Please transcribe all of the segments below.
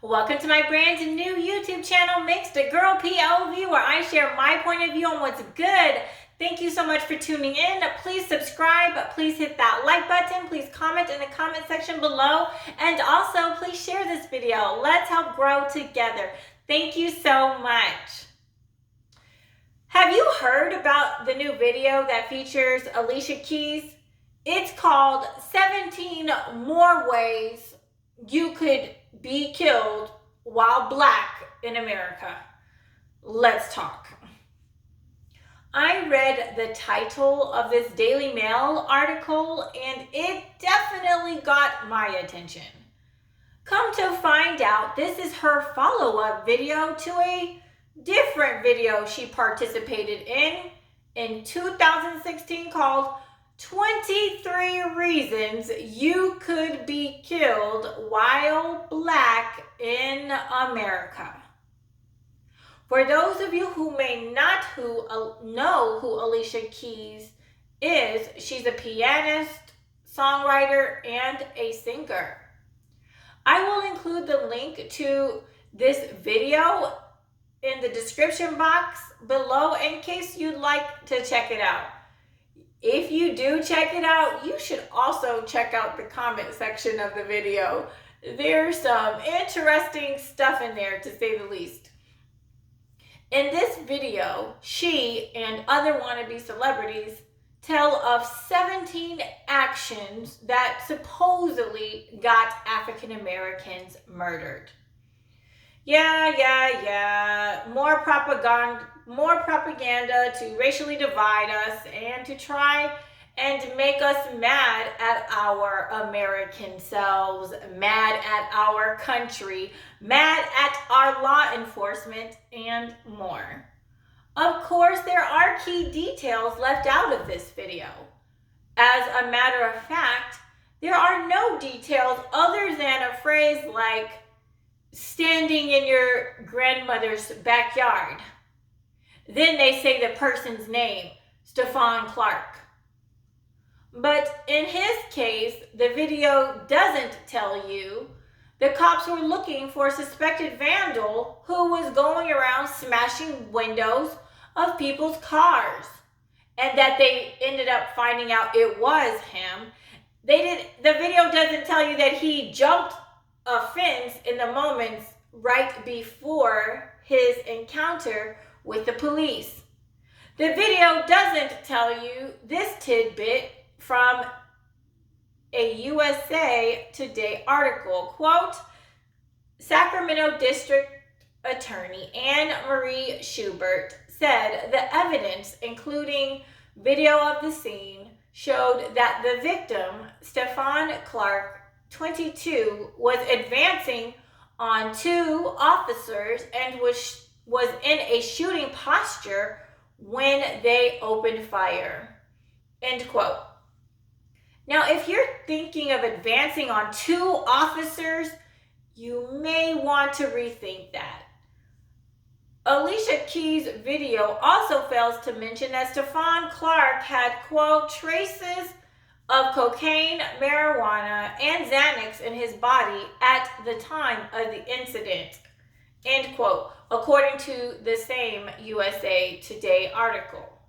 Welcome to my brand new YouTube channel, Mixed Girl POV, where I share my point of view on what's good. Thank you so much for tuning in. Please subscribe. Please hit that like button. Please comment in the comment section below. And also, please share this video. Let's help grow together. Thank you so much. Have you heard about the new video that features Alicia Keys? It's called 17 More Ways You Could Be Killed While Black in America. Let's talk. I read the title of this Daily Mail article and it definitely got my attention. Come to find out, this is her follow-up video to a different video she participated in 2016 called 23 Reasons You Could Be Killed While Black in America. For those of you who may not know who Alicia Keys is, she's a pianist, songwriter, and a singer. I will include the link to this video in the description box below in case you'd like to check it out. If you do check it out, you should also check out the comment section of the video. There's some interesting stuff in there, to say the least. In this video, she and other wannabe celebrities tell of 17 actions that supposedly got African Americans murdered. Yeah. More propaganda to racially divide us and to try and make us mad at our American selves, mad at our country, mad at our law enforcement, and more. Of course, there are key details left out of this video. As a matter of fact, there are no details other than a phrase like standing in your grandmother's backyard. Then they say the person's name, Stephon Clark. But in his case, the video doesn't tell you the cops were looking for a suspected vandal who was going around smashing windows of people's cars, and that they ended up finding out it was him. The video doesn't tell you that he jumped a fence in the moments right before his encounter with the police. The video doesn't tell you this tidbit from a USA Today article. Quote, Sacramento District Attorney Anne Marie Schubert said the evidence, including video of the scene, showed that the victim, Stephon Clark, 22, was advancing on two officers and was in a shooting posture when they opened fire. End quote. Now, if you're thinking of advancing on two officers, you may want to rethink that. Alicia Keys' video also fails to mention that Stephon Clark had, quote, traces of cocaine, marijuana, and Xanax in his body at the time of the incident, end quote, according to the same USA Today article.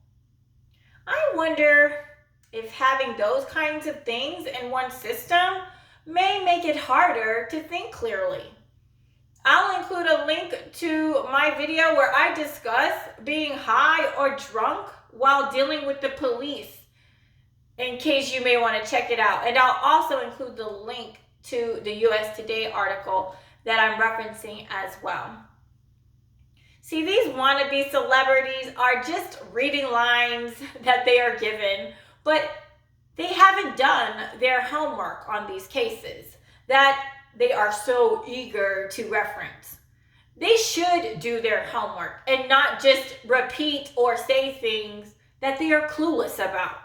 I wonder if having those kinds of things in one system may make it harder to think clearly. I'll include a link to my video where I discuss being high or drunk while dealing with the police, in case you may want to check it out. And I'll also include the link to the US Today article that I'm referencing as well. See, these wannabe celebrities are just reading lines that they are given, but they haven't done their homework on these cases that they are so eager to reference. They should do their homework and not just repeat or say things that they are clueless about.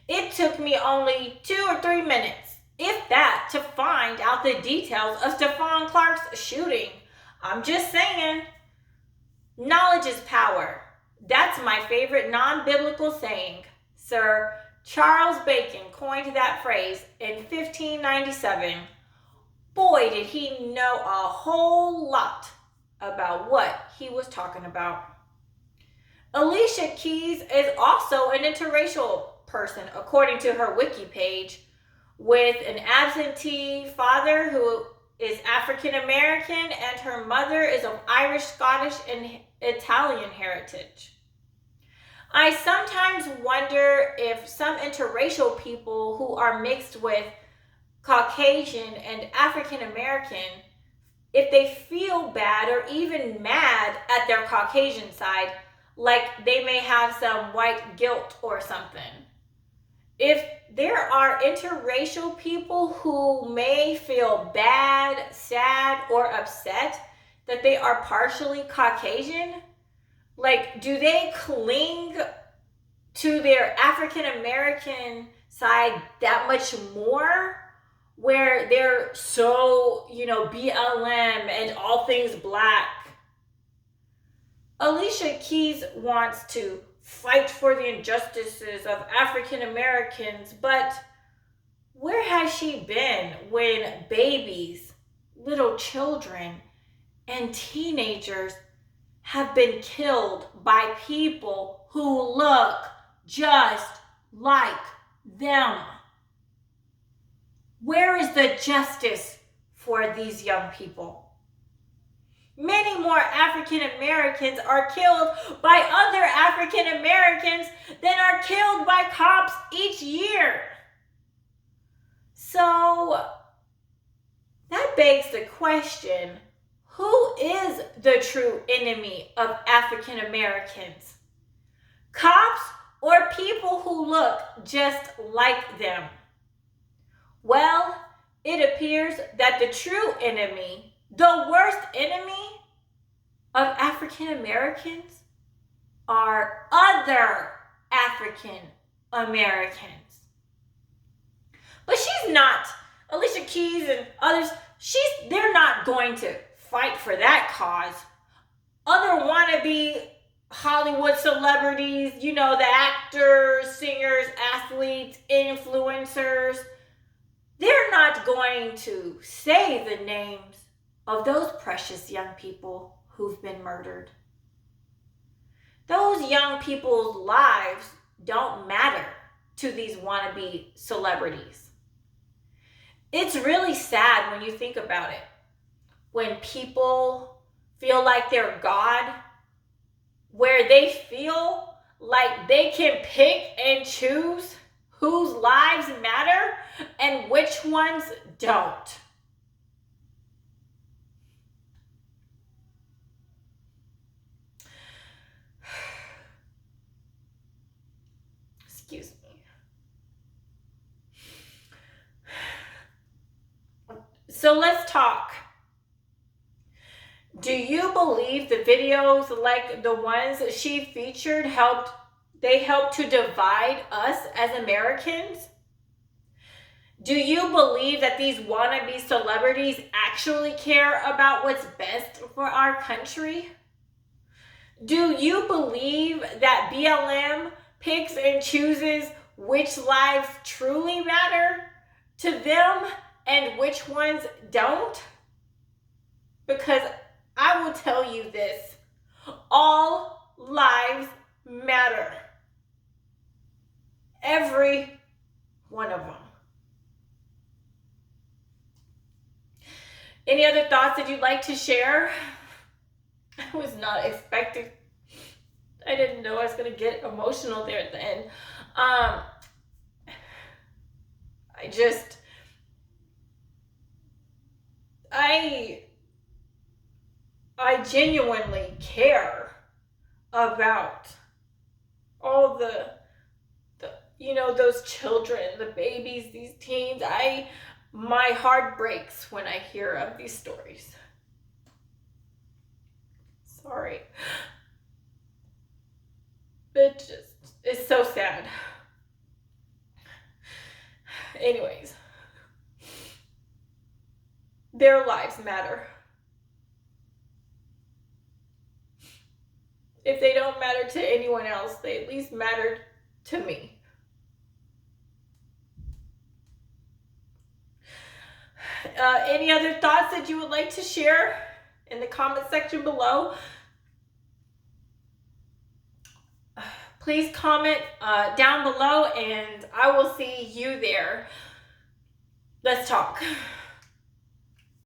It took me only 2 or 3 minutes, if that, to find out the details of Stephon Clark's shooting. I'm just saying, knowledge is power. That's my favorite non-biblical saying. Sir Charles Bacon coined that phrase in 1597. boy, did he know a whole lot about what he was talking about. Alicia Keys is also an interracial person, according to her wiki page, with an absentee father who is African American, and her mother is of Irish, Scottish, and Italian heritage. I sometimes wonder if some interracial people who are mixed with Caucasian and African American, if they feel bad or even mad at their Caucasian side, like they may have some white guilt or something. If there are interracial people who may feel bad, sad, or upset that they are partially Caucasian, like, do they cling to their African American side that much more, where they're so, BLM and all things black? Alicia Keys wants to fight for the injustices of African Americans, but where has she been when babies, little children, and teenagers have been killed by people who look just like them? Where is the justice for these young people? Many more African Americans are killed by other African Americans than are killed by cops each year. So that begs the question, who is the true enemy of African Americans? Cops or people who look just like them? Well, it appears that the true enemy, the worst enemy of African Americans, are other African Americans. But she's not, Alicia Keys and others, they're not going to fight for that cause. Other wannabe Hollywood celebrities, the actors, singers, athletes, influencers, they're not going to say the names of those precious young people who've been murdered. Those young people's lives don't matter to these wannabe celebrities. It's really sad when you think about it. When people feel like they're God, where they feel like they can pick and choose whose lives matter and which ones don't. Excuse me. So let's talk. Do you believe the videos like the ones she featured helped to divide us as Americans? Do you believe that these wannabe celebrities actually care about what's best for our country? Do you believe that BLM picks and chooses which lives truly matter to them and which ones don't? Because I will tell you this, all lives matter. Every one of them. Any other thoughts that you'd like to share? I was not expecting, I didn't know I was going to get emotional there at the end. I genuinely care about all the those children, the babies, these teens. My heart breaks when I hear of these stories. Sorry. It's so sad. Anyways, their lives matter. If they don't matter to anyone else, they at least matter to me. Any other thoughts that you would like to share in the comment section below? Please comment down below and I will see you there. Let's talk.